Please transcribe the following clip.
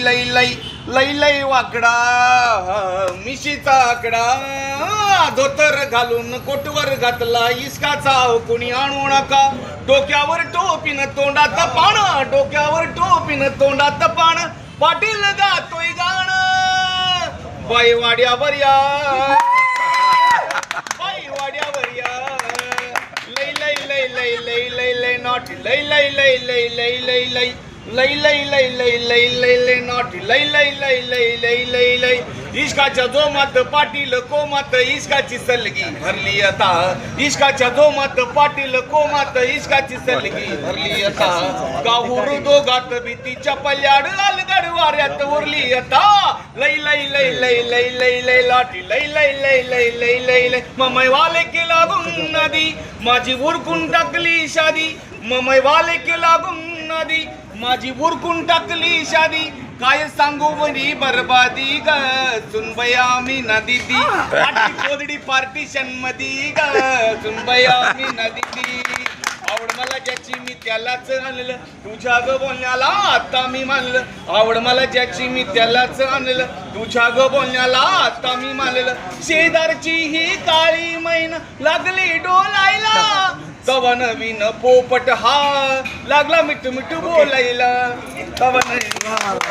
लई लई लई लई वाकडा मिशीचा आकडा धोतर घालून कोटवर घातला इसकाचा कुणी आणू नका डोक्यावर टोपीन तोंडात पाण डोक्यावर टोपीन तोंडात पाण पाटील गातोय गाणं बाई वाड्यावर या बाई वाड्यावर या लई लई लई लई लई लई लई नॉटी लई लई लई लई लई लई लई लई लई लई लई लई लई लई नॉटी लई लई लई लई लई लई लई इश्काच्या जोमात पाटील कोमात इश्काची सलगी भरली आता इश्काच्या जोमात पाटील कोमात इश्काची सलगी भरली आता गाहुर दोघात भीतीच्या पल्याड अलगड वाऱ्यात उरली आता लई लई लई लई लई लई लई लाटी लई लई लई लई लई लई लई ममई वाले के लागून नदी माझी उरकून टाकली शादी ममई वाले के लागून नदी माझी उरकून टाकली शादी काय सांगू बरी बरबादी ग सुनबया मी नदी दी पाटी कोदडी पार्टिशन मधी ग सुनबया मी नदी दी आवड मला ज्याची मी त्यालाच आणलं तुझ्या ग बोलण्याला आता मी मानलं आवड मला ज्याची मी त्यालाच आणलं तुझ्या ग बोलण्याला आता मी मानलं शेजारची ही काळी मैन लागली डोलायला तवा नवीन पोपट हा लागला मिठ मिठ बोलायला तवा नवीन